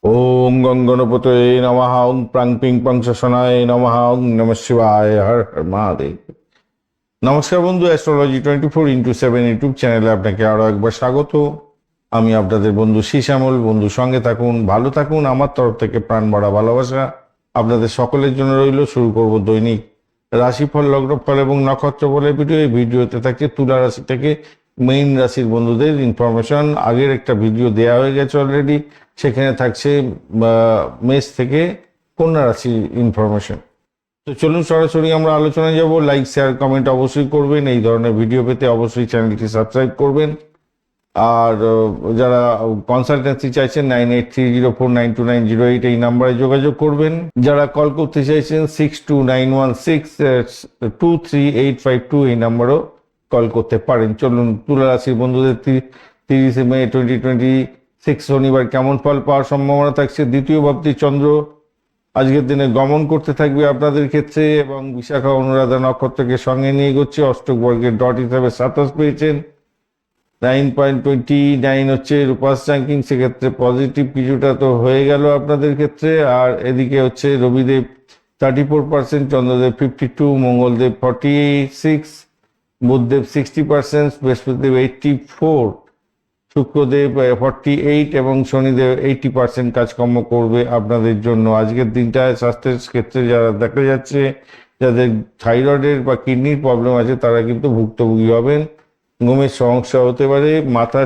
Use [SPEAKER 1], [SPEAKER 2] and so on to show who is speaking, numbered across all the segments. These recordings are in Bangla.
[SPEAKER 1] ওম গঙ্গনপতয়ে নমঃ, ওং প্রাং পিং পং শশনায় নমঃ, ওং নমঃ শিবায়, হর হর মহাদেব। নমস্কার বন্ধু, অ্যাস্ট্রোলজি 24x7 ইউটিউব চ্যানেলে আপনাকে আরো একবার স্বাগত। আমি আপনাদের বন্ধু শ্যামল। বন্ধু সঙ্গে থাকুন, ভালো থাকুন। আমার তরফ থেকে প্রাণ ভরা ভালোবাসা আপনাদের সকলের জন্য রইল। শুরু করব দৈনিক রাশিফল, লগ্নফল এবং নক্ষত্র বলে ভিডিও। এই ভিডিওতে থাকছে তুলা রাশি থেকে মেইন রাশির বন্ধুদের ইনফরমেশন। আগের একটা ভিডিও দেওয়া হয়ে গেছে অলরেডি, সেখানে থাকছে মেষ থেকে কন্যা রাশির ইনফরমেশন। তো চলুন সরাসরি আমরা আলোচনায় যাব। লাইক, শেয়ার, কমেন্ট অবশ্যই করবেন। এই ধরনের ভিডিও পেতে অবশ্যই চ্যানেলটি সাবস্ক্রাইব করবেন। আর যারা কনসালটেন্সি চাইছেন 9830492908 এই নাম্বারে যোগাযোগ করবেন। যারা কল করতে চাইছেন 6291623852 এই নাম্বারও কল করতে পারেন। চলুন তুলা রাশির বন্ধুদের 30 মে 2026 শনিবার কেমন ফল পাওয়ার সম্ভাবনা থাকছে। দ্বিতীয় ভাবটি চন্দ্র আজকের দিনে গমন করতে থাকবে আপনাদের ক্ষেত্রে এবং বিশাখা অনুরাধা নক্ষত্রকে সঙ্গে নিয়ে এগোচ্ছে। অষ্টক বর্গের ডট হিসাবে 27 পেয়েছেন। 9.29 হচ্ছে রূপাস র্যাঙ্কিং, সেক্ষেত্রে পজিটিভ কিছুটা তো হয়ে গেল আপনাদের ক্ষেত্রে। আর এদিকে হচ্ছে রবিদেব 34%, চন্দ্রদেব 52, মঙ্গলদেব 46, বুধদেব 60%, বৃহস্পতিদেব 84, শুক্রদেব 48 এবং শনিদেব 80% কাজকর্ম করবে আপনাদের জন্য। আজকের দিনটায় স্বাস্থ্যের ক্ষেত্রে যারা দেখা যাচ্ছে, যাদের থাইরয়েডের বা কিডনির প্রবলেম আছে, তারা কিন্তু ভুক্তভোগী হবেন। ঘুমের সমস্যা হতে পারে, মাথা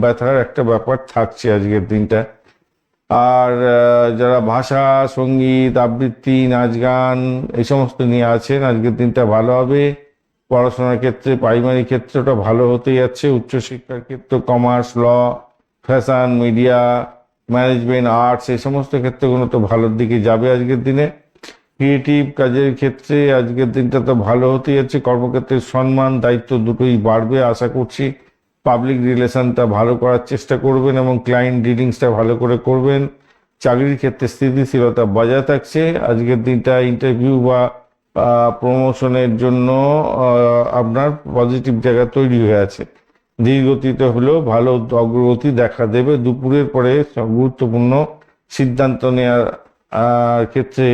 [SPEAKER 1] ব্যথার একটা ব্যাপার থাকছে আজকের দিনটা। আর যারা ভাষা, সঙ্গীত, আবৃত্তি, নাচ গান এই সমস্ত নিয়ে আছেন, আজকের দিনটা ভালো হবে। পড়াশোনার ক্ষেত্রে প্রাইমারি ক্ষেত্রটা ভালো হতে যাচ্ছে। উচ্চশিক্ষার ক্ষেত্র, কমার্স, ল, ফ্যাশন, মিডিয়া, ম্যানেজমেন্ট, আর্টস এই সমস্ত ক্ষেত্রগুলো তো ভালোর দিকে যাবে আজকের দিনে। ক্রিয়েটিভ কাজের ক্ষেত্রে আজকের দিনটা তো ভালো হতে যাচ্ছে। কর্মক্ষেত্রে সম্মান, দায়িত্ব দুটোই বাড়বে আশা করছি। পাবলিক রিলেশনটা ভালো করার চেষ্টা করবেন এবং ক্লায়েন্ট ডিলিংসটা ভালো করে করবেন। চাকরির ক্ষেত্রে স্থিতিশীলতা বজায় থাকছে। আজকের দিনটা ইন্টারভিউ বা প্রমোশনের জন্য আপনার পজিটিভ জায়গা তৈরি হয়ে আছে। ধীরগতিতে হলেও ভালো অগ্রগতি দেখা দেবে। দুপুরের পরে গুরুত্বপূর্ণ সিদ্ধান্ত নেওয়ার ক্ষেত্রে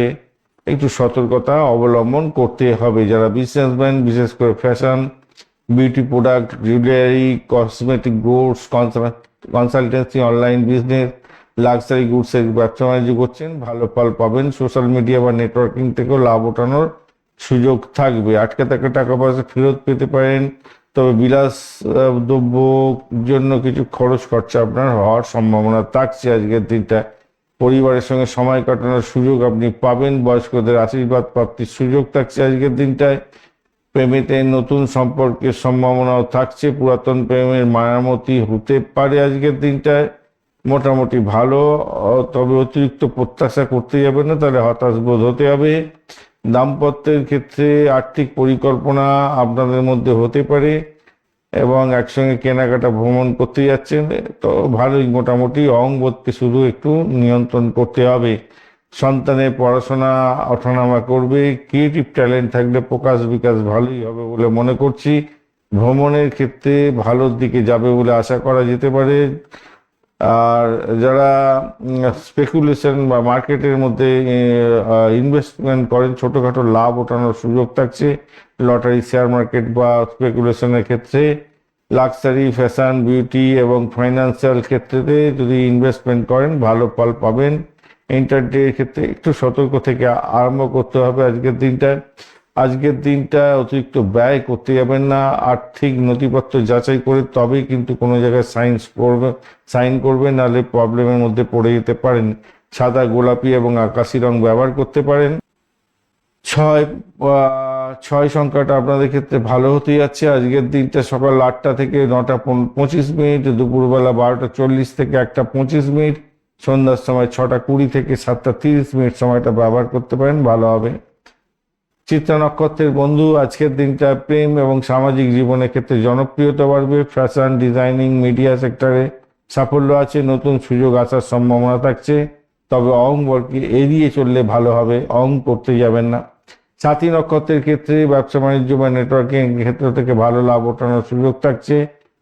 [SPEAKER 1] একটু সতর্কতা অবলম্বন করতে হবে। যারা বিজনেসম্যান, বিশেষ করে fashion, beauty product, jewellery, cosmetic goods, consultancy, online business, luxury গুডসের ব্যবসা বাণিজ্য করছেন, ভালো ফল পাবেন। সোশ্যাল মিডিয়া বা নেটওয়ার্কিং থেকেও লাভ ওঠানোর সুযোগ থাকবে। আটকে থাকা টাকা পয়সা ফেরত পেতে পারেন, তবে বিলাস দ্রব্য জন্য কিছু খরচ খরচা আপনার হওয়ার সম্ভাবনা থাকছে আজকের দিনটা। পরিবারের সঙ্গে সময় কাটানোর সুযোগ আপনি পাবেন। বয়স্কদের আশীর্বাদ প্রাপ্তির সুযোগ থাকছে আজকের দিনটায়। প্রেমেতে নতুন সম্পর্কের সম্ভাবনাও থাকছে। পুরাতন প্রেমের মায়ামতি হতে পারে আজকের দিনটায়। মোটামুটি ভালো, তবে অতিরিক্ত প্রত্যাশা করতে যাবে না, তাহলে হতাশ বোধ হতে হবে। দাম্পত্যের ক্ষেত্রে আর্থিক পরিকল্পনা আপনাদের মধ্যে হতে পারে এবং একসঙ্গে কেনাকাটা, ভ্রমণ করতে যাচ্ছেন, তো ভালোই। মোটামুটি অহংবোধকে শুধু একটু নিয়ন্ত্রণ করতে হবে। সন্তানের পড়াশোনা ওঠানামা করবে। ক্রিয়েটিভ ট্যালেন্ট থাকলে প্রকাশ বিকাশ ভালোই হবে বলে মনে করছি। ভ্রমণের ক্ষেত্রে ভালোর দিকে যাবে বলে আশা করা যেতে পারে। আর যারা স্পেকুলেশন বা মার্কেটের মধ্যে ইনভেস্টমেন্ট করেন, ছোটোখাটো লাভ ওঠানোর সুযোগ থাকছে। লটারি, শেয়ার মার্কেট বা স্পেকুলেশনের ক্ষেত্রে। লাক্সারি, ফ্যাশন, বিউটি এবং ফাইন্যান্সিয়াল ক্ষেত্রে যদি ইনভেস্টমেন্ট করেন ভালো ফল পাবেন। এন্টারটেনের ক্ষেত্রে একটু সতর্ক থেকে আরম্ভ করতে হবে আজকের দিনটা। আজকের দিনটা অতিরিক্ত ব্যয় করতে যাবেন না। আর্থিক নথিপত্র যাচাই করে তবেই কিন্তু কোনো জায়গায় সাইন করবেন, নাহলে প্রবলেমের মধ্যে পড়ে যেতে পারেন। সাদা, গোলাপি এবং আকাশি রং ব্যবহার করতে পারেন। ছয় সংখ্যাটা আপনাদের ক্ষেত্রে ভালো হতে যাচ্ছে। আজকের দিনটা সকাল 8টা থেকে 9:25, দুপুরবেলা 12:40 থেকে 1:25, সন্ধ্যার সময় 6:20 থেকে 7:30 সময়টা ব্যবহার করতে পারেন, ভালো হবে। চিত্রা নক্ষত্রের বন্ধু আজকের দিনটা প্রেম এবং সামাজিক জীবনের ক্ষেত্রে জনপ্রিয়তা বাড়বে। ফ্যাশন, ডিজাইনিং, মিডিয়া সেক্টরে সাফল্য আছে। নতুন সুযোগ আসার সম্ভাবনা থাকছে, তবে অহংবলকে এড়িয়ে চললে ভালো হবে। অহং করতে যাবেন না। সাথী নক্ষত্রের ক্ষেত্রে ব্যবসা বাণিজ্য বা নেটওয়ার্কিং ক্ষেত্র থেকে ভালো লাভ ওঠানোর সুযোগ থাকছে।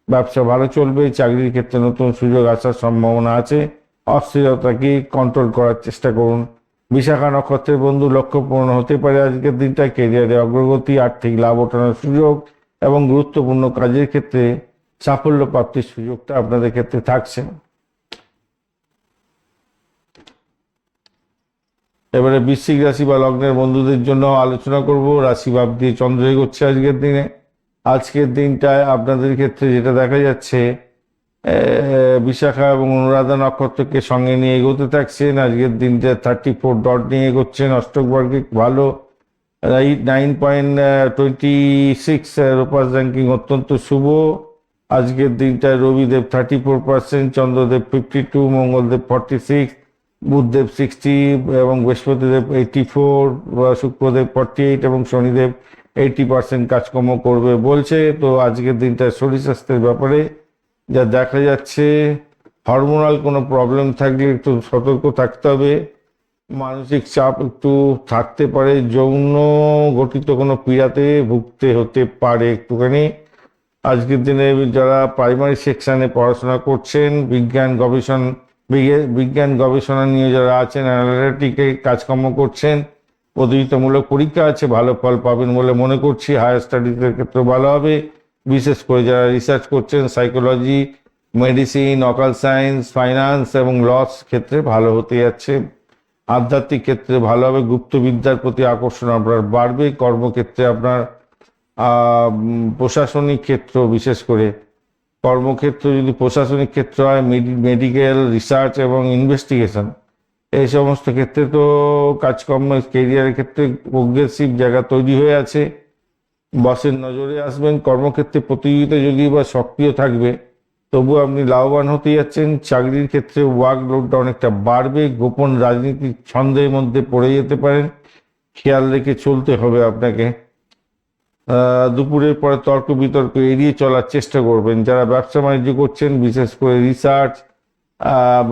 [SPEAKER 1] ব্যবসা ভালো চলবে। চাকরির ক্ষেত্রে নতুন সুযোগ আসার সম্ভাবনা আছে। অস্থিরতাকে কন্ট্রোল করার চেষ্টা করুন। বিশাখা নক্ষত্রের বন্ধু, লক্ষ্য পূরণ হতে পারে আজকের দিনটা। কেরিয়ারে অগ্রগতি, আর্থিক লাভ ওঠানোর সুযোগ এবং গুরুত্বপূর্ণ কাজের ক্ষেত্রে সাফল্য প্রাপ্তির সুযোগটা আপনাদের ক্ষেত্রে থাকছে। এবারে বৃশ্চিক রাশি বা লগ্নের বন্ধুদের জন্য আলোচনা করব। রাশি ভাব দিয়ে চন্দ্র এগোচ্ছে আজকের দিনে। আজকের দিনটায় আপনাদের ক্ষেত্রে যেটা দেখা যাচ্ছে, বিশাখা এবং অনুরাধা নক্ষত্রকে সঙ্গে নিয়ে এগোতে থাকছেন। আজকের দিনটা 34 ডট নিয়ে এগোচ্ছেন। অষ্টক বর্গে ভালো 9.26 রূপাস র্যাঙ্কিং অত্যন্ত শুভ। আজকের দিনটায় রবিদেব 34%, চন্দ্রদেব 52, মঙ্গলদেব 46, বুধদেব 60 এবং বৃহস্পতিদেব 84, শুক্রদেব 48 এবং শনিদেব 80% কাজকর্ম করবে বলছে। তো আজকের দিনটা শরীর স্বাস্থ্যের ব্যাপারে যা দেখা যাচ্ছে, হরমোনাল কোনো প্রবলেম থাকলে একটু সতর্ক থাকতে হবে। মানসিক চাপ একটু থাকতে পারে, যৌন গঠিত কোনো পীড়াতে ভুগতে হতে পারে একটুখানি। আজকের দিনে যারা প্রাইমারি সেকশনে পড়াশোনা করছেন, বিজ্ঞান গবেষণা নিয়ে যারা আছেন, অ্যানালিটিকে কাজকর্ম করছেন, প্রতিযোগিতামূলক পরীক্ষা আছে, ভালো ফল পাবেন বলে মনে করছি। হায়ার স্টাডিজের ক্ষেত্রে ভালো হবে, বিশেষ করে যারা রিসার্চ করছেন, সাইকোলজি, মেডিসিন, অকাল সায়েন্স, ফাইন্যান্স এবং লস ক্ষেত্রে ভালো হতে যাচ্ছে। আধ্যাত্মিক ক্ষেত্রে ভালো হবে, গুপ্তবিদ্যার প্রতি আকর্ষণ আপনার বাড়বে। কর্মক্ষেত্রে আপনার প্রশাসনিক ক্ষেত্র, বিশেষ করে কর্মক্ষেত্র যদি প্রশাসনিক ক্ষেত্র হয়, মেডিকেল, রিসার্চ এবং ইনভেস্টিগেশন, এই সমস্ত ক্ষেত্রে তো কাজকর্ম, কেরিয়ারের ক্ষেত্রে প্রোগ্রেসিভ জায়গা তৈরি হয়ে আছে। বসের নজরে আসবেন। কর্মক্ষেত্রে প্রতিযোগিতা যদি বা সক্রিয় থাকবে, তবু আপনি লাভবান হতে যাচ্ছেন। চাকরির ক্ষেত্রে ওয়ার্ক লোডটা অনেকটা বাড়বে। গোপন রাজনীতির ছন্দের মধ্যে পড়ে যেতে পারেন, খেয়াল রেখে চলতে হবে আপনাকে। দুপুরের পরে তর্ক বিতর্ক এড়িয়ে চলার চেষ্টা করবেন। যারা ব্যবসা বাণিজ্য করছেন, বিশেষ করে research,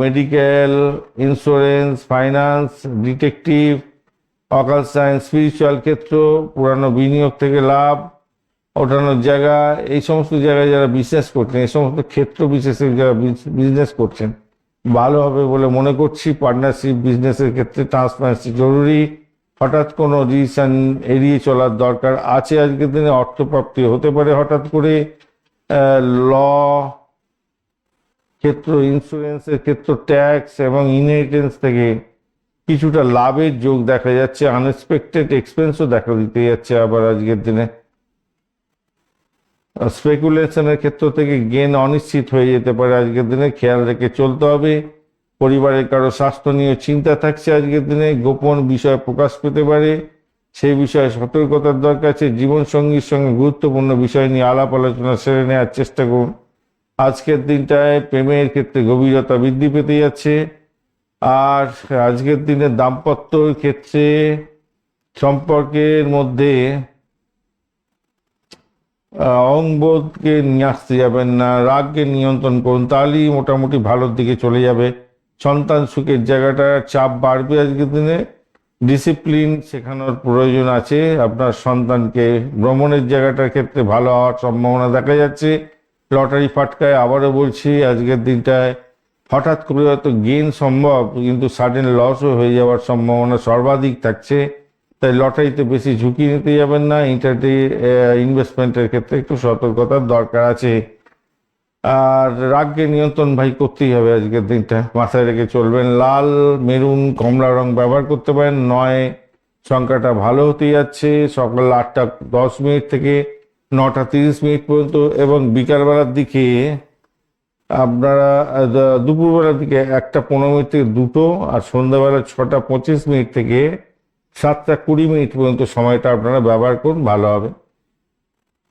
[SPEAKER 1] medical, insurance, finance, detective, অকাল সায়েন্স, স্পিরিচুয়াল ক্ষেত্র, পুরানো বিনিয়োগ থেকে লাভ ওঠানোর জায়গা, এই সমস্ত জায়গায় যারা বিজনেস করছেন, এই সমস্ত ক্ষেত্র বিশেষে যারা বিজনেস করছেন, ভালো হবে বলে মনে করছি। পার্টনারশিপ বিজনেসের ক্ষেত্রে ট্রান্সপারেন্সি জরুরি। হঠাৎ কোনো ডিসিশন এড়িয়ে চলার দরকার আছে। আজকের দিনে অর্থপ্রাপ্তি হতে পারে হঠাৎ করে। ল ক্ষেত্র, ইন্স্যুরেন্সের ক্ষেত্র, ট্যাক্স এবং ইনহেরিটেন্স থেকে কিছুটা লাভের যোগ দেখা যাচ্ছে। আনএক্সপেক্টেড এক্সপেন্সও দেখা দিতে যাচ্ছে আবার আজকের দিনে। স্পেকুলেশনের ক্ষেত্র থেকে গেন অনিশ্চিত হয়ে যেতে পারে আজকের দিনে, খেয়াল রেখে চলতে হবে। পরিবারের কারো স্বাস্থ্য নিয়ে চিন্তা থাকছে আজকের দিনে। গোপন বিষয় প্রকাশ পেতে পারে, সেই বিষয়ে সতর্কতার দরকার আছে। জীবনসঙ্গীর সঙ্গে গুরুত্বপূর্ণ বিষয় নিয়ে আলাপ আলোচনা সেরে নেওয়ার চেষ্টা করুন। আজকের দিনটায় প্রেমের ক্ষেত্রে গভীরতা বৃদ্ধি পেতে যাচ্ছে। আর আজকের দিনে দাম্পত্যর ক্ষেত্রে সম্পর্কের মধ্যে অহংবোধকে নিয়ে আসতে যাবেন না, রাগকে নিয়ন্ত্রণ করুন, তাহলেই মোটামুটি ভালোর দিকে চলে যাবে। সন্তান সুখের জায়গাটা চাপ বাড়বে আজকের দিনে। ডিসিপ্লিন শেখানোর প্রয়োজন আছে আপনার সন্তানকে। ভ্রমণের জায়গাটার ক্ষেত্রে ভালো হওয়ার সম্ভাবনা দেখা যাচ্ছে। লটারি ফাটকায় আবারও বলছি, আজকের দিনটায় হঠাৎ করে হয়তো গেইন সম্ভব, কিন্তু সাডেন লসও হয়ে যাওয়ার সম্ভাবনা সর্বাধিক থাকছে। তাই লটারিতে বেশি ঝুঁকি নিতে যাবেন না। ইনভেস্টমেন্টের ক্ষেত্রে একটু সতর্কতার দরকার আছে। আর রাগকে নিয়ন্ত্রণ করতেই হবে আজকের দিনটা, মাথায় রেখে চলবেন। লাল, মেরুন, কমলা রং ব্যবহার করতে পারেন। 9 সংখ্যাটা ভালো হতে যাচ্ছে। সকাল 8:10 থেকে 9:30 পর্যন্ত, এবং বিকালবেলার দিকে আপনারা দুপুরবেলার দিকে 1:15 থেকে 2, আর সন্ধ্যাবেলা 6:25 থেকে 7:20 পর্যন্ত সময়টা আপনারা ব্যবহার করুন, ভালো হবে।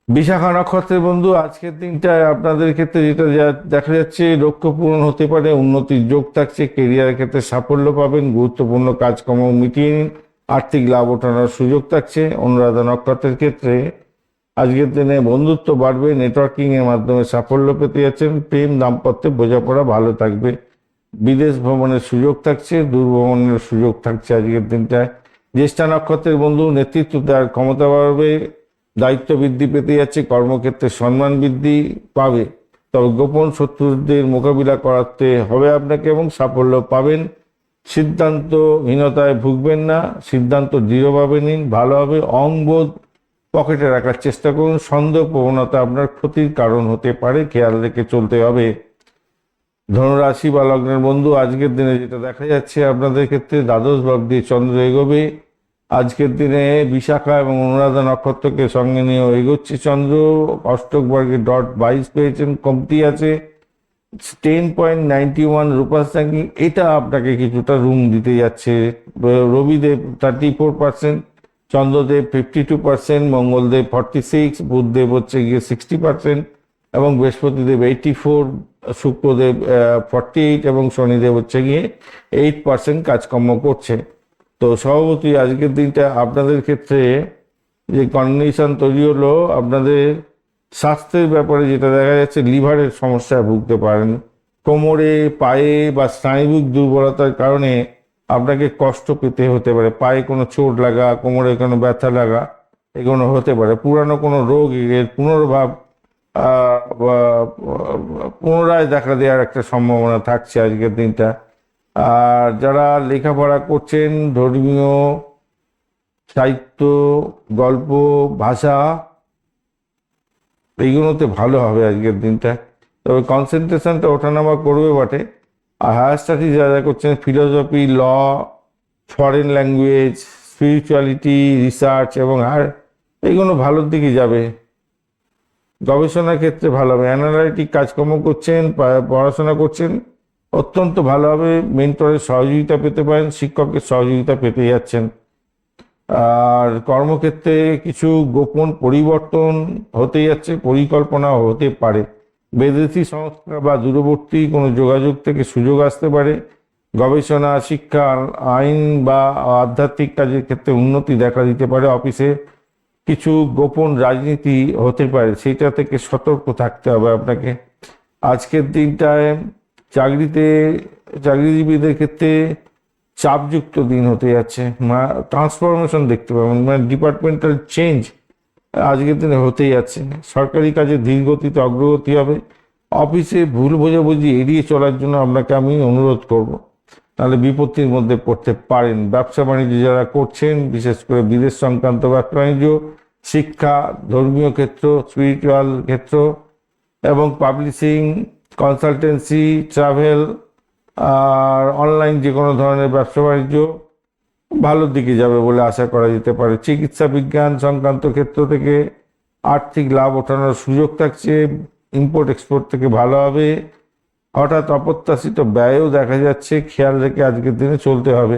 [SPEAKER 1] বিশাখা নক্ষত্রের বন্ধু, আজকের দিনটায় আপনাদের ক্ষেত্রে যেটা দেখা যাচ্ছে, লক্ষ্য পূরণ হতে পারে, উন্নতির যোগ থাকছে। কেরিয়ারের ক্ষেত্রে সাফল্য পাবেন, গুরুত্বপূর্ণ কাজকর্ম মিটিয়ে নিন, আর্থিক লাভ ওঠানোর সুযোগ থাকছে। অনুরাধা নক্ষত্রের ক্ষেত্রে আজকের দিনে বন্ধুত্ব বাড়বে, নেটওয়ার্কিং এর মাধ্যমে সাফল্য পেতে যাচ্ছেন। প্রেম দাম্পত্যে বোঝাপড়া ভালো থাকবে। বিদেশ ভ্রমণের সুযোগ থাকছে, দূর ভ্রমণের সুযোগ থাকছে আজকের দিনটায়। জ্যেষ্ঠা নক্ষত্রের বন্ধু, নেতৃত্ব দেওয়ার ক্ষমতা বাড়বে, দায়িত্ব বৃদ্ধি পেতে যাচ্ছে। কর্মক্ষেত্রে সম্মান বৃদ্ধি পাবে। তবে গোপন শত্রুদের মোকাবিলা করাতে হবে আপনাকে এবং সাফল্য পাবেন। সিদ্ধান্তহীনতায় ভুগবেন না, সিদ্ধান্ত দৃঢ়ভাবে নিন, ভালো হবে। অহংবোধ পকেটে রাখার চেষ্টা করুন। সন্দেহ প্রবণতা আপনার ক্ষতির কারণ হতে পারে, খেয়াল রেখে চলতে হবে। ধনুরাশি বা লগ্নের বন্ধু, আজকের দিনে যেটা দেখা যাচ্ছে আপনাদের ক্ষেত্রে দ্বাদশ ভাব দিয়ে চন্দ্র এগোবে। আজকের দিনে বিশাখা এবং অনুরাধা নক্ষত্রকে সঙ্গে নিয়ে এগোচ্ছে চন্দ্র। অষ্টক বর্গে .22 পেয়েছেন, কমতি আছে 10.91 রূপাস র্যাঙ্কিং, এটা আপনাকে কিছুটা রুম দিতে যাচ্ছে। রবিদেব 34%, চন্দ্রদেব 52%, মঙ্গলদেব 46, বুধদেব হচ্ছে গিয়ে 60% এবং বৃহস্পতিদেব 84, শুক্রদেব 48 এবং শনিদেব হচ্ছে গিয়ে 8% কাজকর্ম করছে। তো স্বভাবতই আজকের দিনটা আপনাদের ক্ষেত্রে যে কন্ডিশন তৈরি হলো, আপনাদের স্বাস্থ্যের ব্যাপারে যেটা দেখা যাচ্ছে লিভারের সমস্যায় ভুগতে পারেন। কোমরে, পায়ে বা স্নায়ুবিক দুর্বলতার কারণে আপনাকে কষ্ট পেতে হতে পারে। পায়ে কোনো চোট লাগা, কোমরে কোনো ব্যথা লাগা, এগুলো হতে পারে। পুরানো কোনো রোগ এর পুনর্ভাব পুনরায় দেখা দেওয়ার একটা সম্ভাবনা থাকছে আজকের দিনটা। আর যারা লেখাপড়া করছেন, ধর্মীয়, সাহিত্য, গল্প, ভাষা, এইগুলোতে ভালো হবে আজকের দিনটা। তবে কনসেন্ট্রেশনটা ওঠানামা করবে বটে। আর হায়ার স্টাডিজ যারা করছেন, ফিলোসফি, ল, ফরেন ল্যাঙ্গুয়েজ, স্পিরিচুয়ালিটি, রিসার্চ এবং এইগুলো ভালোর দিকে যাবে। গবেষণার ক্ষেত্রে ভালো হবে। অ্যানালাইটিক কাজকর্ম করছেন, পড়াশোনা করছেন, অত্যন্ত ভালো হবে। মেন্টরের সহযোগিতা পেতে পারেন, শিক্ষকের সহযোগিতা পেতে যাচ্ছেন। আর কর্মক্ষেত্রে কিছু গোপন পরিবর্তন হতে যাচ্ছে, পরিকল্পনা হতে পারে। বিদেশি সংস্থা বা দূরবর্তী কোনো যোগাযোগ থেকে সুযোগ আসতে পারে। গবেষণা, শিক্ষা, আইন বা আধ্যাত্মিক কাজের ক্ষেত্রে উন্নতি দেখা দিতে পারে। অফিসে কিছু গোপন রাজনীতি হতে পারে, সেটা থেকে সতর্ক থাকতে হবে আপনাকে। আজকের দিনটায় চাকরিজীবীদের ক্ষেত্রে চাপযুক্ত দিন হতে যাচ্ছে। ট্রান্সফরমেশন দেখতে পাবেন, মানে ডিপার্টমেন্টাল চেঞ্জ আজকের দিনে হতেই যাচ্ছে। সরকারি কাজে ধীর গতিতে অগ্রগতি হবে। অফিসে ভুল বোঝাবুঝি এড়িয়ে চলার জন্য আপনাকে আমি অনুরোধ করব, তাহলে বিপত্তির মধ্যে পড়তে পারেন। ব্যবসা বাণিজ্য যারা করছেন, বিশেষ করে বিদেশ সংক্রান্ত ব্যবসা বাণিজ্য, শিক্ষা, ধর্মীয় ক্ষেত্র, স্পিরিচুয়াল ক্ষেত্র এবং পাবলিশিং, কনসালটেন্সি, ট্রাভেল আর অনলাইন যে কোনো ধরনের ব্যবসা বাণিজ্য ভালোর দিকে যাবে বলে আশা করা যেতে পারে। চিকিৎসা বিজ্ঞান সংক্রান্ত ক্ষেত্র থেকে আর্থিক লাভ ওঠানোর সুযোগ থাকছে। ইম্পোর্ট এক্সপোর্ট থেকে ভালো হবে। হঠাৎ অপ্রত্যাশিত ব্যয়ও দেখা যাচ্ছে, খেয়াল রেখে আজকের দিনে চলতে হবে।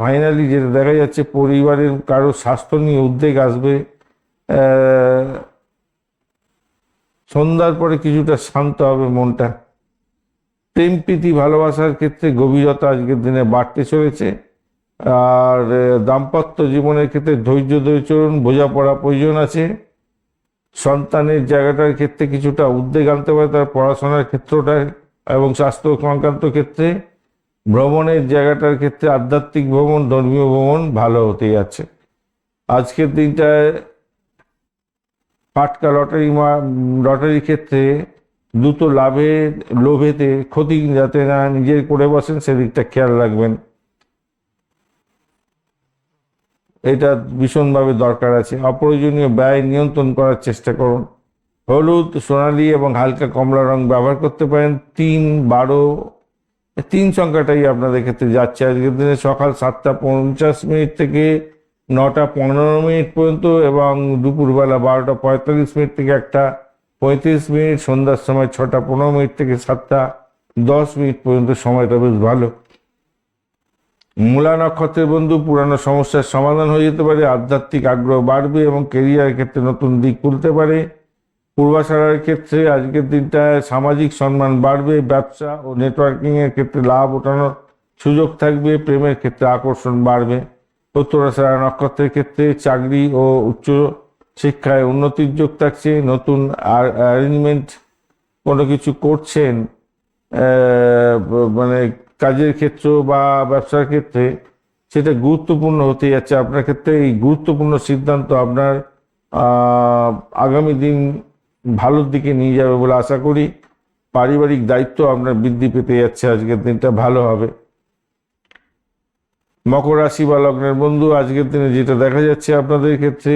[SPEAKER 1] ফাইনালি যেটা দেখা যাচ্ছে, পরিবারের কারো স্বাস্থ্য নিয়ে উদ্বেগ আসবে। সন্ধ্যার পরে কিছুটা শান্ত হবে মনটা। প্রেম প্রীতি ভালোবাসার ক্ষেত্রে গভীরতা আজকের দিনে বাড়তে চলেছে। আর দাম্পত্য জীবনের ক্ষেত্রে ধৈর্য ধরে চলুন, বোঝাপড়া প্রয়োজন আছে। সন্তানের জায়গাটার ক্ষেত্রে কিছুটা উদ্বেগ আনতে পারে, তার পড়াশোনার ক্ষেত্রটা এবং স্বাস্থ্য সংক্রান্ত ক্ষেত্রে। ভ্রমণের জায়গাটার ক্ষেত্রে আধ্যাত্মিক ভ্রমণ, ধর্মীয় ভ্রমণ ভালো হতে যাচ্ছে। আজকের দিনটায় ফাটকা লটারির ক্ষেত্রে দ্রুত লাভের লোভেতে ক্ষতি যাতে না নিজের করে বসেন, সেদিকটা খেয়াল রাখবেন। এটা ভীষণভাবে দরকার আছে। অপ্রয়োজনীয় ব্যয় নিয়ন্ত্রণ করার চেষ্টা করুন। হলুদ, সোনালী এবং হালকা কমলা রং ব্যবহার করতে পারেন। 3, 12, 3 সংখ্যাটাই আপনাদের ক্ষেত্রে যাচ্ছে আজকের দিনে। সকাল 7:50 থেকে 9:15 পর্যন্ত এবং দুপুরবেলা 12:45 থেকে 1:35, সন্ধ্যার সময় 6:15 থেকে 7:10 পর্যন্ত সময়টা বেশ ভালো। মূলা নক্ষত্রের বন্ধু, পুরানো সমস্যার সমাধান হয়ে যেতে পারে। আধ্যাত্মিক আগ্রহ বাড়বে এবং কেরিয়ারের ক্ষেত্রে নতুন দিক খুলতে পারে। পূর্বাশারার ক্ষেত্রে আজকের দিনটায় সামাজিক সম্মান বাড়বে। ব্যবসা ও নেটওয়ার্কিং এর ক্ষেত্রে লাভ ওঠানোর সুযোগ থাকবে। প্রেমের ক্ষেত্রে আকর্ষণ বাড়বে। উত্তরাশারা নক্ষত্রের ক্ষেত্রে চাকরি ও উচ্চ শিক্ষায় উন্নতির যোগ থাকছে। নতুন অ্যারেঞ্জমেন্ট কোনো কিছু করছেন, মানে কাজের ক্ষেত্র বা ব্যবসার ক্ষেত্রে, সেটা গুরুত্বপূর্ণ হতে যাচ্ছে আপনার ক্ষেত্রে। এই গুরুত্বপূর্ণ সিদ্ধান্ত আপনার আগামী দিন ভালোর দিকে নিয়ে যাবে বলে আশা করি। পারিবারিক দায়িত্ব আপনার বৃদ্ধি পেতে যাচ্ছে, আজকের দিনটা ভালো হবে। মকর রাশি বা লগ্নের বন্ধু, আজকের দিনে যেটা দেখা যাচ্ছে আপনাদের ক্ষেত্রে,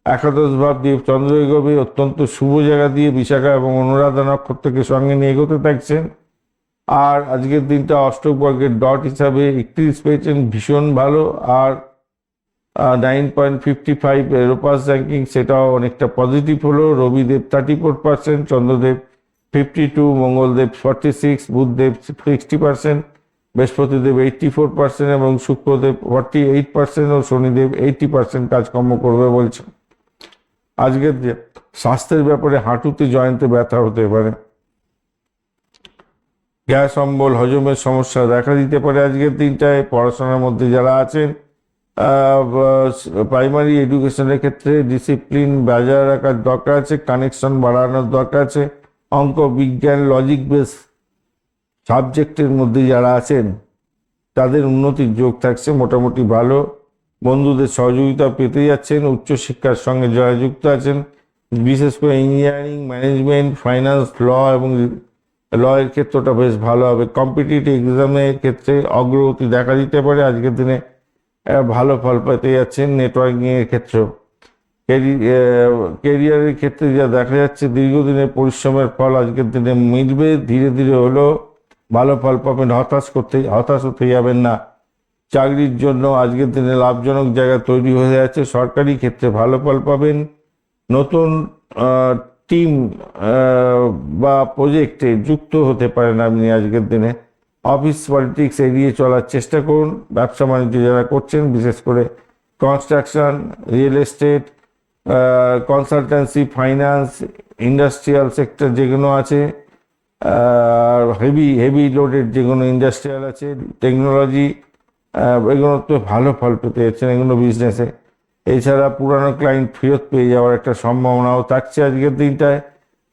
[SPEAKER 1] একাদশ ভাব দিয়ে চন্দ্র এগোবে, অত্যন্ত শুভ জায়গা দিয়ে বিশাখা এবং অনুরাধা নক্ষত্রকে সঙ্গে নিয়ে এগোতে থাকছেন। আর আজকের দিনটা অষ্টক বর্গের ডট হিসাবে 31 পেয়েছেন, ভীষণ ভালো। আর 9.55 রোপাস র্যাঙ্কিং, সেটাও অনেকটা পজিটিভ হলো। রবিদেব 34%, চন্দ্রদেব 52, মঙ্গলদেব 46, বুধদেব 60%, বৃহস্পতিদেব 84% এবং শুক্রদেব 48% ও শনিদেব 80% কাজকর্ম করবে বলছে। আজকের স্বাস্থ্যের ব্যাপারে হাঁটুতে জয়েন্টে ব্যথা হতে পারে, গ্যাস অম্বল হজমের সমস্যা দেখা দিতে পারে আজকের দিনটায়। পড়াশোনার মধ্যে যারা আছেন, প্রাইমারি এডুকেশনের ক্ষেত্রে ডিসিপ্লিন বজায় রাখার দরকার আছে, কানেকশন বাড়ানোর দরকার আছে। অঙ্ক, বিজ্ঞান, লজিক বেস সাবজেক্টের মধ্যে যারা আছেন তাদের উন্নতির যোগ থাকছে, মোটামুটি ভালো। বন্ধুদের সহযোগিতা পেতে যাচ্ছেন, উচ্চশিক্ষার সঙ্গে যারা যুক্ত আছেন, বিশেষ করে ইঞ্জিনিয়ারিং, ম্যানেজমেন্ট, ফাইন্যান্স, ল এবং ল এর ক্ষেত্রটা বেশ ভালো হবে। কম্পিটিটিভ এক্সামের ক্ষেত্রে অগ্রগতি দেখা দিতে পারে আজকের দিনে, ভালো ফল পেতে যাচ্ছেন। নেটওয়ার্কিং এর ক্ষেত্রেও, কেরিয়ারের ক্ষেত্রে যা দেখা যাচ্ছে, দীর্ঘদিনের পরিশ্রমের ফল আজকের দিনে মিলবে, ধীরে ধীরে হলেও ভালো ফল পাবেন। হতাশ হতে যাবেন না। চাকরির জন্য আজকের দিনে লাভজনক জায়গা তৈরি হয়ে যাচ্ছে, সরকারি ক্ষেত্রে ভালো ফল পাবেন। নতুন টিম বা প্রজেক্টে যুক্ত হতে পারেন আপনি আজকের দিনে। অফিস পলিটিক্স এড়িয়ে চলার চেষ্টা করুন। ব্যবসা বাণিজ্য যারা করছেন, বিশেষ করে construction, real estate, consultancy, finance, industrial sector যেগুলো আছে, হেভি লোডেড যেগুলো ইন্ডাস্ট্রিয়াল আছে, টেকনোলজি, এগুলো তো ভালো ফল পেতে যাচ্ছেন এগুলো বিজনেসে। এছাড়া পুরানো ক্লায়েন্ট ফেরত পেয়ে যাওয়ার একটা সম্ভাবনাও থাকছে আজকের দিনটায়।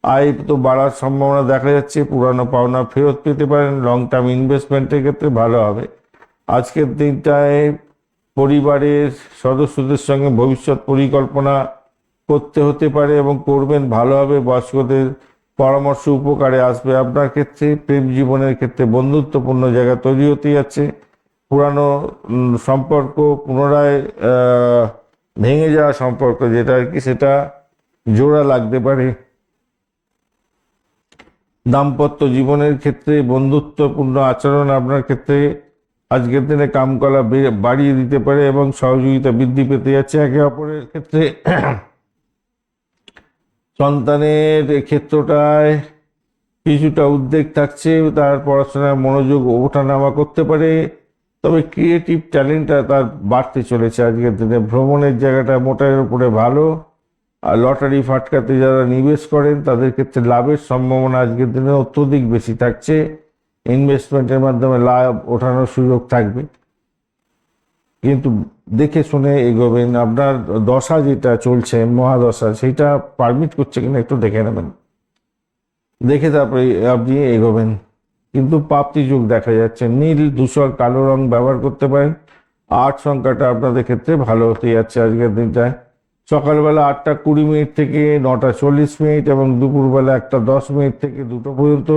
[SPEAKER 1] আয় তো বাড়ার সম্ভাবনা দেখা যাচ্ছে, পুরানো পাওনা ফেরত পেতে পারেন। লং টার্ম ইনভেস্টমেন্টের ক্ষেত্রে ভালো হবে আজকের দিনটায়। পরিবারের সদস্যদের সঙ্গে ভবিষ্যৎ পরিকল্পনা করতে হতে পারে এবং করবেন, ভালো হবে। বয়স্কদের পরামর্শ উপকারে আসবে আপনার ক্ষেত্রে। প্রেম জীবনের ক্ষেত্রে বন্ধুত্বপূর্ণ জায়গা তৈরি হতে যাচ্ছে। পুরানো সম্পর্ক পুনরায় ভেঙে যাওয়া সম্পর্ক যেটা আর কি, সেটা জোড়া লাগতে পারে। দাম্পত্য জীবনের ক্ষেত্রে বন্ধুত্বপূর্ণ আচরণ আপনার ক্ষেত্রে আজকের দিনে কামকলা বাড়িয়ে দিতে পারে এবং সহযোগিতা বৃদ্ধি পেতে যাচ্ছে একে অপরের ক্ষেত্রে। সন্তানের ক্ষেত্রটায় কিছুটা উদ্বেগ থাকছে, তার পড়াশোনায় মনোযোগ ওঠানামা করতে পারে, তবে ক্রিয়েটিভ ট্যালেন্টটা তার বাড়তে চলেছে আজকের দিনে। ভ্রমণের জায়গাটা মোটার উপরে ভালো। আর লটারি ফাটকাতে যারা নিবেশ করেন তাদের ক্ষেত্রে লাভের সম্ভাবনা আজকের দিনে অত্যধিক বেশি থাকছে। ইনভেস্টমেন্টের মাধ্যমে লাভ ওঠানোর সুযোগ থাকবে, কিন্তু দেখে শুনে এগোবেন। আপনার দশা যেটা চলছে, মহাদশা, সেটা পারমিট করছে কিনা একটু দেখে নেবেন, দেখে তারপরে আপনি এগোবেন। কিন্তু প্রাপ্তি যোগ দেখা যাচ্ছে। নীল, ধূসর, কালো রং ব্যবহার করতে পারেন। 8 সংখ্যাটা আপনাদের ক্ষেত্রে ভালো হতে যাচ্ছে আজকের দিনটায়। সকালবেলা 8:20 থেকে 9:40 এবং দুপুরবেলা 1:10 থেকে 2টো পর্যন্ত,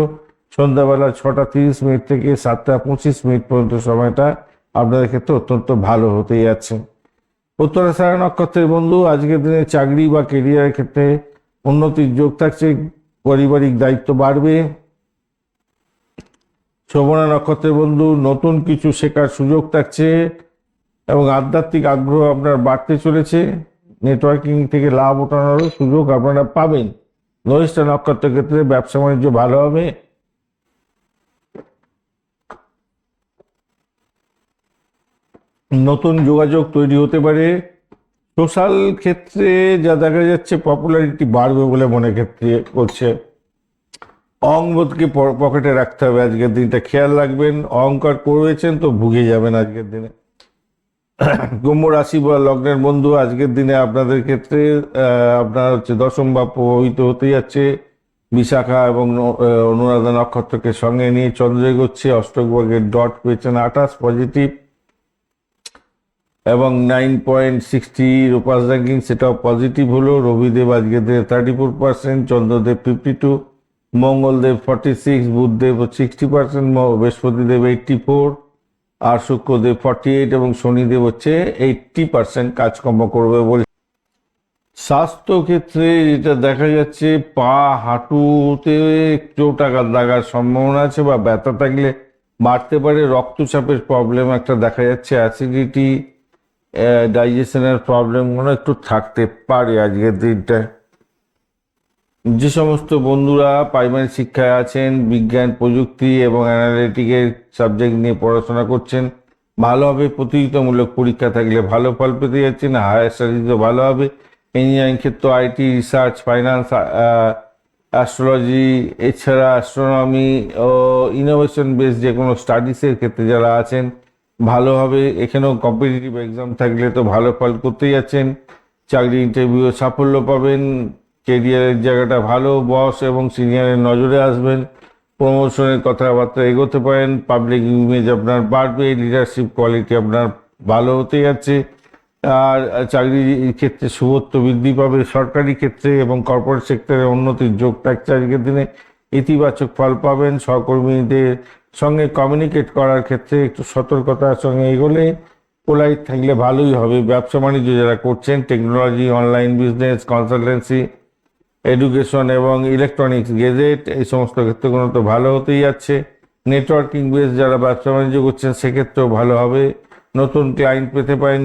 [SPEAKER 1] সন্ধ্যাবেলা 6:30 থেকে 7:25 পর্যন্ত সময়টা আপনাদের ক্ষেত্রে অত্যন্ত ভালো হতে যাচ্ছে। উত্তরাষাঢ়া নক্ষত্রের বন্ধু, আজকের দিনে চাকরি বা কেরিয়ারের ক্ষেত্রে উন্নতির যোগ থাকছে, পারিবারিক দায়িত্ব বাড়বে। শ্রবণা নক্ষত্রের বন্ধু, নতুন কিছু শেখার সুযোগ থাকছে এবং আধ্যাত্মিক আগ্রহ আপনার বাড়তে চলেছে। নেটওয়ার্কিং থেকে লাভ ওঠানোরও সুযোগ আপনারা পাবেন। ধনিষ্ঠা নক্ষত্রের ক্ষেত্রে ব্যবসা বাণিজ্য ভালো হবে। নতুন যোগাযোগ তৈরি হতে পারে। সোশ্যাল ক্ষেত্রে যা দেখা যাচ্ছে, পপুলারিটি বাড়বে বলে মনে ক্ষেত্রে করছে। অহংবোধকে পকেটে রাখতে হবে আজকের দিনটা, খেয়াল রাখবেন। অহংকার করেছেন তো ভুগে যাবেন আজকের দিনে। কুম্ভ রাশি বা লগ্নের বন্ধু, আজকের দিনে আপনাদের ক্ষেত্রে আপনার দশম ভাব প্রভাবিত হতে যাচ্ছে। বিশাখা এবং অনুরাধা নক্ষত্রকে সঙ্গে নিয়ে চন্দ্র এগোচ্ছে। অষ্টক বর্গের ডট পেয়েছেন 28, পজিটিভ। এবং 9.60 রূপাস র্যাঙ্কিং সেটাও পজিটিভ হলো। রবিদেব আজকে 34%, চন্দ্রদেব 52, মঙ্গলদেব 46, বুধদেব 60%, বৃহস্পতিদেব 84, আর শুক্রদেব 48 এবং শনিদেব হচ্ছে 80% কাজকর্ম করবে বলে। স্বাস্থ্য ক্ষেত্রে যেটা দেখা যাচ্ছে, পা হাঁটুতে চোটাঘাত লাগার সম্ভাবনা আছে বা ব্যথা থাকলে বাড়তে পারে। রক্তচাপের প্রবলেম একটা দেখা যাচ্ছে, অ্যাসিডিটি, ডাইজেশনের প্রবলেমগুলো একটু থাকতে পারে আজকের দিনটায়। যে সমস্ত বন্ধুরা প্রাইমারি শিক্ষায় আছেন, বিজ্ঞান প্রযুক্তি এবং অ্যানালিটিকের সাবজেক্ট নিয়ে পড়াশোনা করছেন, ভালো হবে। প্রতিযোগিতামূলক পরীক্ষা থাকলে ভালো ফল পেতে যাচ্ছেন, হায়ার স্টাডিজও ভালো হবে। ইঞ্জিনিয়ারিং ক্ষেত্র, আইটি, রিসার্চ, ফাইন্যান্স, অ্যাস্ট্রোলজি, এছাড়া অ্যাস্ট্রোনমি ও ইনোভেশন বেস যে কোনো স্টাডিজের ক্ষেত্রে যারা আছেন ভালো হবে। এখানেও কম্পিটিটিভ এক্সাম থাকলে তো ভালো ফল করতে যাচ্ছেন। চাকরি ইন্টারভিউ সাফল্য পাবেন, কেরিয়ারের জায়গাটা ভালো, বস এবং সিনিয়রের নজরে আসবেন, প্রমোশনের কথাবার্তা এগোতে পারেন, পাবলিক ইমেজ আপনার বাড়বে, লিডারশিপ কোয়ালিটি আপনার ভালো হতে যাচ্ছে। আর চাকরির ক্ষেত্রে শুভত্ব বৃদ্ধি পাবে। সরকারি ক্ষেত্রে এবং কর্পোরেট সেক্টরে উন্নতির যোগ থাকছে আজকের দিনে, ইতিবাচক ফল পাবেন। সহকর্মীদের সঙ্গে কমিউনিকেট করার ক্ষেত্রে একটু সতর্কতার সঙ্গে এগোলে, পোলাইট থাকলে ভালোই হবে। ব্যবসা বাণিজ্য যারা করছেন, technology, online business, consultancy, education এবং ইলেকট্রনিক্স গেজেট, এই সমস্ত ক্ষেত্রগুলো তো ভালো হতেই যাচ্ছে। নেটওয়ার্কিং বেস যারা ব্যবসা বাণিজ্য করছেন সেক্ষেত্রেও ভালো হবে। নতুন ক্লায়েন্ট পেতে পারেন,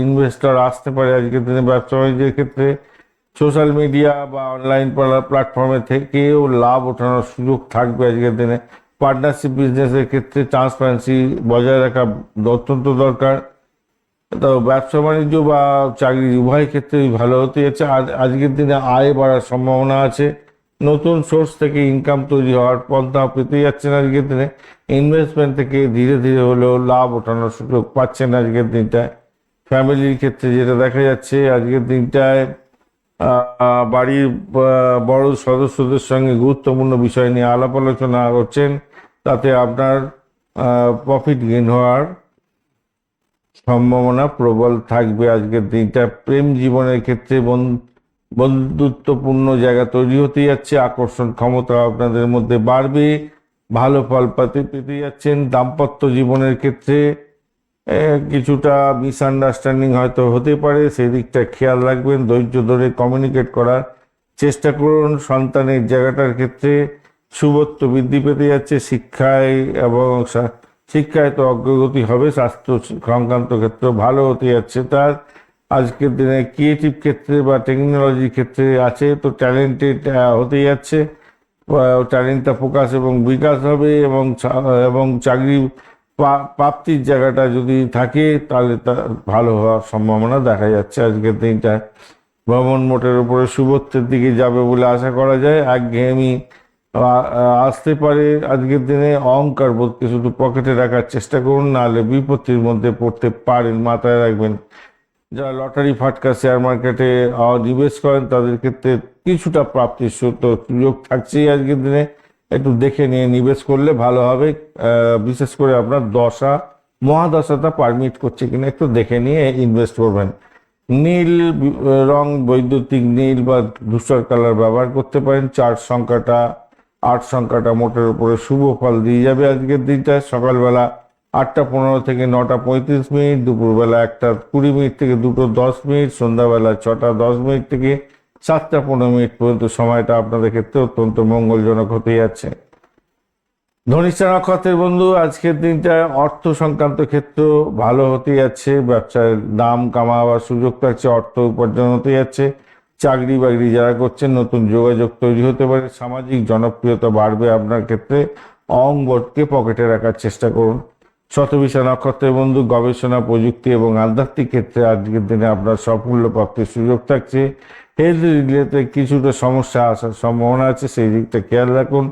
[SPEAKER 1] ইনভেস্টর আসতে পারে আজকের দিনে ব্যবসা বাণিজ্যের ক্ষেত্রে। সোশ্যাল মিডিয়া বা অনলাইন প্ল্যাটফর্মে থেকেও লাভ ওঠানোর সুযোগ থাকবে আজকের দিনে। পার্টনারশিপ বিজনেসের ক্ষেত্রে ট্রান্সপারেন্সি বজায় রাখা অত্যন্ত দরকার। তো ব্যবসা বাণিজ্য বা চাকরি উভয় ক্ষেত্রেই ভালো হতে যাচ্ছে। আর আজকের দিনে আয় বাড়ার সম্ভাবনা আছে, নতুন সোর্স থেকে ইনকাম তৈরি হওয়ার পন্থা পেতে যাচ্ছেন আজকের দিনে। ইনভেস্টমেন্ট থেকে ধীরে ধীরে হলেও লাভ ওঠানোর সুযোগ পাচ্ছেন আজকের দিনটায়। ফ্যামিলির ক্ষেত্রে যেটা দেখা যাচ্ছে আজকের দিনটায়, বাড়ির বড় সদস্যদের সঙ্গে গুরুত্বপূর্ণ বিষয় নিয়ে আলাপ আলোচনা করছেন, তাতে আপনার প্রফিট গেইন হওয়ার সম্ভাবনা প্রবল থাকবে আজকের দিনটা। প্রেম জীবনের ক্ষেত্রে বন্ধুত্বপূর্ণ জায়গা তৈরি হতে যাচ্ছে, আকর্ষণ ক্ষমতা আপনাদের মধ্যে বাড়বে, ভালো ফল পেতে যাচ্ছেন। দাম্পত্য জীবনের ক্ষেত্রে কিছুটা মিসআন্ডারস্ট্যান্ডিং হয়তো হতে পারে, সেই দিকটা খেয়াল রাখবেন। ধৈর্য ধরে কমিউনিকেট করার চেষ্টা করুন। সন্তানের জায়গাটার ক্ষেত্রে শুভত্ব বৃদ্ধি পেতে যাচ্ছে। শিক্ষায় তো অগ্রগতি হবে, স্বাস্থ্য সংক্রান্ত ক্ষেত্র ভালো হতে যাচ্ছে তার। আজকের দিনে ক্রিয়েটিভ ক্ষেত্রে বা টেকনোলজির ক্ষেত্রে আছে তো ট্যালেন্টেড হতে যাচ্ছে, ট্যালেন্টটা প্রকাশ এবং বিকাশ হবে। এবং চাকরি প্রাপ্তির জায়গাটা যদি থাকে তাহলে তা ভালো হওয়ার সম্ভাবনা দেখা যাচ্ছে আজকের দিনটা। ভ্রমণ মোটের উপরে শুভত্বের দিকে যাবে বলে আশা করা যায়। একঘেয়েমি আসতে পারে আজকের দিনে। অহংকার বোধকে শুধু পকেটে রাখার চেষ্টা করুন, নাহলে বিপত্তির মধ্যে পড়তে পারেন, মাথায় রাখবেন। যারা লটারি ফাটকা শেয়ার মার্কেটে নিবেশ করেন তাদের ক্ষেত্রে কিছুটা প্রাপ্তির সুযোগ থাকছেই আজকের দিনে, একটু দেখে নিয়ে নিবেশ করলে ভালো হবে। বিশেষ করে আপনার মহাদশাটা পারমিট করছে কিনা একটু দেখে নিয়ে ইনভেস্ট করবেন। নীল রং, বৈদ্যুতিক নীল বা ধূসর কালার ব্যবহার করতে পারেন। 8 সংখ্যাটা মোটের উপরে শুভ ফল দিয়ে যাবে আজকের দিনটা। সকালবেলা 8:15 থেকে 9:35, দুপুরবেলা 1:20 থেকে 2:10, সন্ধ্যাবেলা 6:10 থেকে 7:15 পর্যন্ত সময়টা আপনাদের ক্ষেত্রে অত্যন্ত মঙ্গলজনক হতে যাচ্ছে। ধনিষ্ঠা নক্ষত্রের বন্ধু, আজকের দিনটা অর্থ সংক্রান্ত ক্ষেত্র ভালো হতে যাচ্ছে। ব্যবসায় দাম কামাবার সুযোগ থাকছে, অর্থ উপার্জন হতে যাচ্ছে। চাকরি বাকরি যারা করছেন নতুন যোগাযোগ তৈরি হতে পারে। সামাজিক জনপ্রিয়তা বাড়বে আপনার ক্ষেত্রে। অহংবোধকে পকেটে রাখার চেষ্টা করুন। শতভিষা নক্ষত্রের বন্ধু, গবেষণা, প্রযুক্তি এবং আধ্যাত্মিক ক্ষেত্রে আজকের দিনে আপনার সাফল্য প্রাপ্তির সুযোগ থাকছে। হেলথ রিলেটেড কিছুটা সমস্যা আসার সম্ভাবনা আছে, সেই দিকটা খেয়াল রাখুন।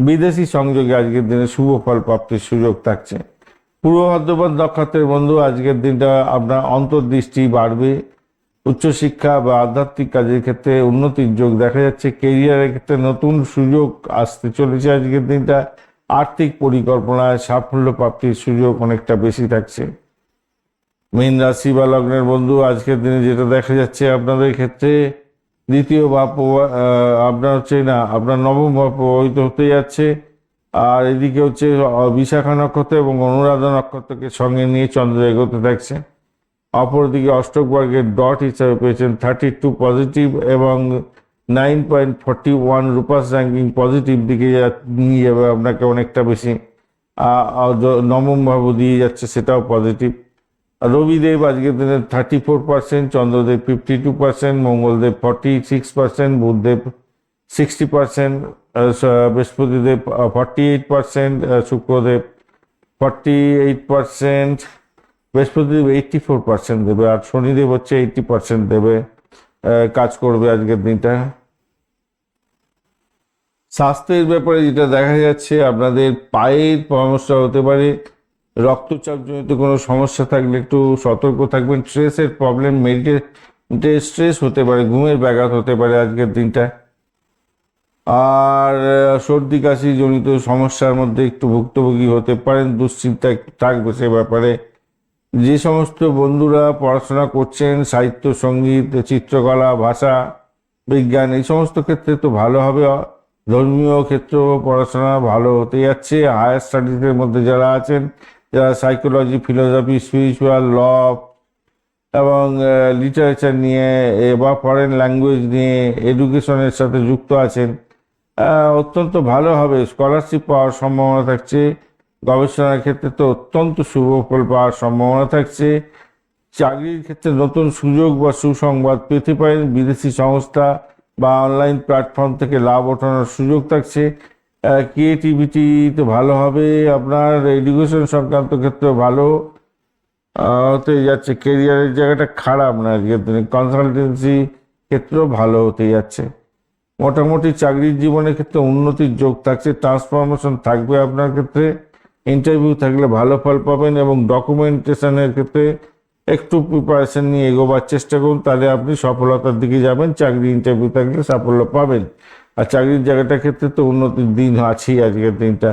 [SPEAKER 1] বিদেশি সংযোগে আজকের দিনে শুভ ফল প্রাপ্তির সুযোগ থাকছে। পূর্ব ভাদ্রপদ নক্ষত্রের বন্ধু, আজকের দিনটা আপনার অন্তর্দৃষ্টি বাড়বে। উচ্চশিক্ষা বা আধ্যাত্মিক কাজের ক্ষেত্রে উন্নতির যোগ দেখা যাচ্ছে। কেরিয়ারের ক্ষেত্রে নতুন সুযোগ আসতে চলেছে আজকের দিনটা। আর্থিক পরিকল্পনায় সাফল্য প্রাপ্তির সুযোগ অনেকটা বেশি থাকছে। মীন রাশি বা লগ্নের বন্ধু, আজকের দিনে যেটা দেখা যাচ্ছে আপনাদের ক্ষেত্রে দ্বিতীয় ভাব আপনার হচ্ছে না, আপনার নবম ভাব প্রভাবিত হতে যাচ্ছে। আর এদিকে হচ্ছে বিশাখা নক্ষত্র এবং অনুরাধা নক্ষত্রকে সঙ্গে নিয়ে চন্দ্র এগোতে থাকছে। অপরদিকে অষ্টক বর্গের ডট হিসাবে পেয়েছেন 32 পজিটিভ এবং 9.41 রূপাস র্যাঙ্কিং পজিটিভ দিকে নিয়ে যাবে আপনাকে অনেকটা বেশি। নবম ভাব দিয়ে যাচ্ছে, সেটাও পজিটিভ। রবিদেব আজকের দিনে 34%, চন্দ্রদেব 52%, মঙ্গলদেব 46%, বুধদেব 60%, বৃহস্পতিদেব 48%, শুক্রদেব 48%, বৃহস্পতিদেব 84% দেবে, আর শনিদেব হচ্ছে 80% দেবে, কাজ করবে আজকের দিনটা। স্বাস্থ্যের ব্যাপারে যেটা দেখা যাচ্ছে, আপনাদের পায়ের সমস্যা হতে পারে, রক্তচাপ জনিত কোনো সমস্যা থাকলে একটু সতর্ক থাকবেন। স্ট্রেসের প্রবলেম, মেডিকেল স্ট্রেস হতে পারে, ঘুমের ব্যাঘাত হতে পারে আজকের দিনটা। আর সর্দি কাশি জনিত সমস্যার মধ্যে একটু ভুক্তভোগী হতে পারেন, দুশ্চিন্তা একটু থাকবে সে ব্যাপারে। যে সমস্ত বন্ধুরা পড়াশোনা করছেন, সাহিত্য, সঙ্গীত, চিত্রকলা, ভাষা, বিজ্ঞান, এই সমস্ত ক্ষেত্রে তো ভালো হবে। ধর্মীয় ক্ষেত্র পড়াশোনা ভালো হতে যাচ্ছে। হায়ার স্টাডিজের মধ্যে যারা আছেন, যারা সাইকোলজি, ফিলোসফি, স্পিরিচুয়াল, ল এবং লিটারেচার নিয়ে বা ফরেন ল্যাঙ্গুয়েজ নিয়ে এডুকেশনের সাথে যুক্ত আছেন, অত্যন্ত ভালো হবে। স্কলারশিপ পাওয়ার সম্ভাবনা থাকছে। গবেষণার ক্ষেত্রে তো অত্যন্ত শুভ ফল পাওয়ার সম্ভাবনা থাকছে। চাকরির ক্ষেত্রে নতুন সুযোগ বা সুসংবাদ পেতে পারেন। বিদেশি সংস্থা বা অনলাইন প্ল্যাটফর্ম থেকে লাভ ওঠানোর সুযোগ থাকছে। ক্রিয়েটিভিটি তো ভালো হবে। আপনার এডুকেশন সংক্রান্ত ক্ষেত্রে ভালো হতে যাচ্ছে। কেরিয়ারের জায়গাটা খারাপ না আজকের দিনে। কনসালটেন্সি ক্ষেত্রেও ভালো হতে যাচ্ছে। মোটামুটি চাকরির জীবনের ক্ষেত্রে উন্নতির যোগ থাকছে, ট্রান্সফরমেশন থাকবে আপনার ক্ষেত্রে। ইন্টারভিউ থাকলে ভালো ফল পাবেন এবং ডকুমেন্টেশনের ক্ষেত্রে একটু প্রিপারেশন নিয়ে এগোবার চেষ্টা করুন, তাহলে আপনি সফলতার দিকে যাবেন। চাকরি ইন্টারভিউ থাকলে সাফল্য পাবেন। আর চাকরির জায়গাটার ক্ষেত্রে তো উন্নতির দিন আছেই আজকের দিনটা।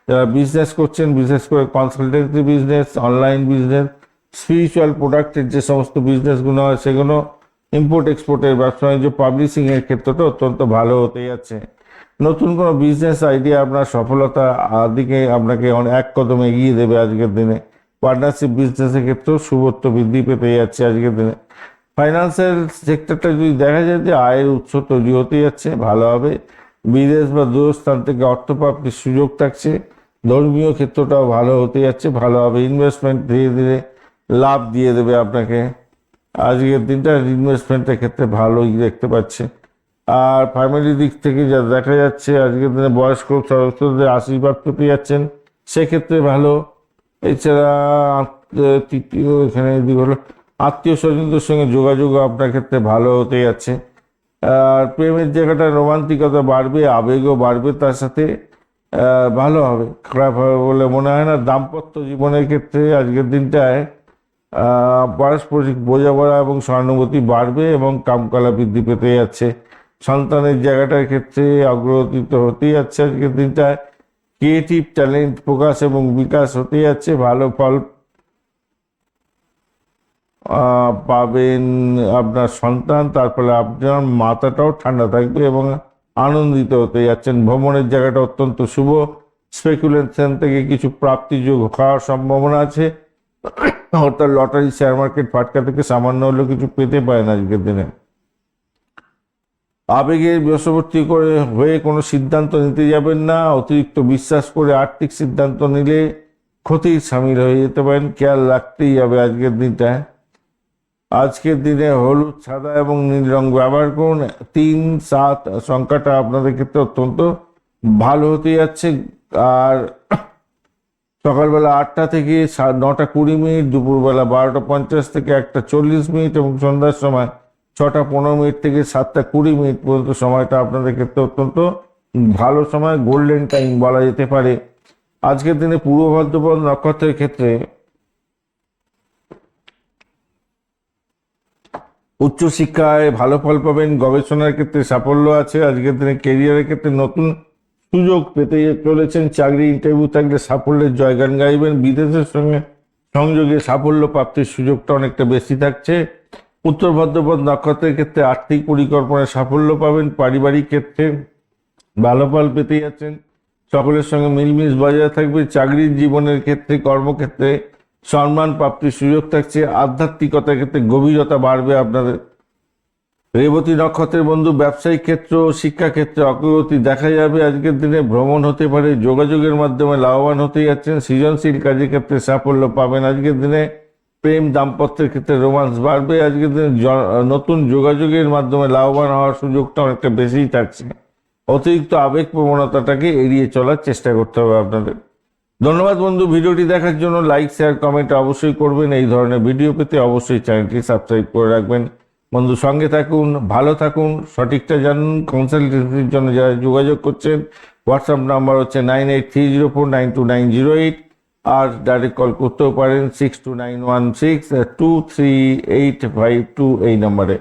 [SPEAKER 1] যারা বিজনেস করছেন, বিশেষ করে consultancy business, online business, spiritual প্রোডাক্টের যে সমস্ত বিজনেসগুলো হয়, সেগুলো ইম্পোর্ট এক্সপোর্টের ব্যবসা বাণিজ্য, পাবলিশিংয়ের ক্ষেত্রটা অত্যন্ত ভালো হতে যাচ্ছে। নতুন কোনো বিজনেস আইডিয়া আপনার সফলতা দিকে আপনাকে এক কদম এগিয়ে দেবে আজকের দিনে। পার্টনারশিপ বিজনেসের ক্ষেত্রেও শুভত্ব বৃদ্ধি পেতে যাচ্ছে আজকের দিনে। ফাইন্যান্সিয়াল সেক্টরটা যদি দেখা যায় যে আয়ের উৎস তৈরি হতে যাচ্ছে, ভালো হবে। বিদেশ বা দূরস্থান থেকে অর্থপ্রাপ্তির সুযোগ থাকছে। ধর্মীয় ক্ষেত্রটাও ভালো হতে যাচ্ছে, ভালো হবে। ইনভেস্টমেন্ট ধীরে ধীরে লাভ দিয়ে দেবে আপনাকে। আজকের দিনটা ইনভেস্টমেন্টের ক্ষেত্রে ভালোই দেখতে পাচ্ছে। আর ফ্যামিলি দিক থেকে যা দেখা যাচ্ছে, আজকের দিনে বয়স্ক সদস্যদের আশীর্বাদ পেতে যাচ্ছেন, সেক্ষেত্রে ভালো। এছাড়া তৃতীয় এখানে দিক হলো আত্মীয় স্বজনদের সঙ্গে যোগাযোগ আপনার ক্ষেত্রে ভালো হতে যাচ্ছে। আর প্রেমের জায়গাটা রোমান্টিকতা বাড়বে, আবেগও বাড়বে, তার সাথে ভালো হবে, খারাপ হবে বলে মনে হয় না। দাম্পত্য জীবনের ক্ষেত্রে আজকের দিনটায় পারস্পরিক বোঝাপড়া এবং সহানুভূতি বাড়বে এবং কামকলা বৃদ্ধি পেতে যাচ্ছে। সন্তানের জায়গাটার ক্ষেত্রে অগ্রগতি তো হতেই যাচ্ছে আজকের দিনটায়। ক্রিয়েটিভ ট্যালেন্ট প্রকাশ এবং বিকাশ হতে যাচ্ছে, ভালো ফল পাবেন আপনার সন্তান। তার ফলে আপনার মাথাটাও ঠান্ডা থাকবে এবং আনন্দিত হতে যাচ্ছেন। ভ্রমণের জায়গাটা অত্যন্ত শুভ। স্পেকুলেশন থেকে কিছু প্রাপ্তিযোগ হওয়ার সম্ভাবনা আছে, অর্থাৎ লটারি, শেয়ার মার্কেট, ফাটকা থেকে সামান্য হলেও কিছু পেতে পারেন আজকের দিনে। আবেগের বশবর্তী করে হয়ে কোনো সিদ্ধান্ত নিতে যাবেন না। অতিরিক্ত বিশ্বাস করে আর্থিক সিদ্ধান্ত নিলে ক্ষতির সামিল হয়ে যেতে পারেন, খেয়াল রাখতেই হবে আজকের দিনটা। আজকের দিনে হলুদ, সাদা এবং নীল রং ব্যবহার করুন। 3, 7 সংখ্যাটা আপনাদের ক্ষেত্রে অত্যন্ত ভালো হতে যাচ্ছে। আর সকালবেলা 8টা থেকে 9টা 20 মিনিট, দুপুরবেলা 12টা 50 থেকে 1টা 40 মিনিট এবং সন্ধ্যার সময় 6টা 15 মিনিট থেকে 7টা 20 মিনিট পর্যন্ত সময়টা আপনাদের ক্ষেত্রে অত্যন্ত ভালো সময়, গোল্ডেন টাইম বলা যেতে পারে। আজকের দিনে পূর্ব ভাদ্রপদ নক্ষত্রের ক্ষেত্রে উচ্চশিক্ষায় ভালো ফল পাবেন, গবেষণার ক্ষেত্রে সাফল্য আছে। আজকের দিনে কেরিয়ারের ক্ষেত্রে নতুন সুযোগ পেতে চলেছেন। চাকরি ইন্টারভিউ থাকলে সাফল্যের জয়গান গাইবেন। বিদেশের সঙ্গে সংযোগে সাফল্য প্রাপ্তির সুযোগটা অনেকটা বেশি থাকছে। উত্তর ভাদ্রপদ নক্ষত্রের ক্ষেত্রে আর্থিক পরিকল্পনায় সাফল্য পাবেন। পারিবারিক ক্ষেত্রে ভালো ফল পেতে যাচ্ছেন। সকলের সঙ্গে মিলমিশ বজায় থাকবে। চাকরির জীবনের ক্ষেত্রে, কর্মক্ষেত্রে সম্মান প্রাপ্তির সুযোগ থাকছে। আধ্যাত্মিকতার ক্ষেত্রে গভীরতা বাড়বে আপনাদের। রেবতী নক্ষত্রের বন্ধু, ব্যবসায়িক ক্ষেত্র ও শিক্ষাক্ষেত্রে অগ্রগতি দেখা যাবে। আজকের দিনে ভ্রমণ হতে পারে। যোগাযোগের মাধ্যমে লাভবান হতে যাচ্ছেন। সৃজনশীল কাজের ক্ষেত্রে সাফল্য পাবেন। আজকের দিনে প্রেম দাম্পত্যের ক্ষেত্রে রোমান্স বাড়বে। আজকের দিনে নতুন যোগাযোগের মাধ্যমে লাভবান হওয়ার সুযোগটা অনেকটা বেশিই থাকছে। অতিরিক্ত আবেগ প্রবণতাটাকে এড়িয়ে চলার চেষ্টা করতে হবে আপনাদের। ধন্যবাদ বন্ধু, ভিডিওটি দেখার জন্য। লাইক, শেয়ার, কমেন্ট অবশ্যই করবেন। এই ধরনের ভিডিও পেতে অবশ্যই চ্যানেলটি সাবস্ক্রাইব করে রাখবেন। বন্ধু, সঙ্গে থাকুন, ভালো থাকুন, সঠিকটা জানুন। কনসালটেন্সির জন্য যারা যোগাযোগ করছেন, হোয়াটসঅ্যাপ নাম্বার হচ্ছে 9830492908, আর ডাইরেক্ট কল করতেও পারেন 6291623852 এই নাম্বারে।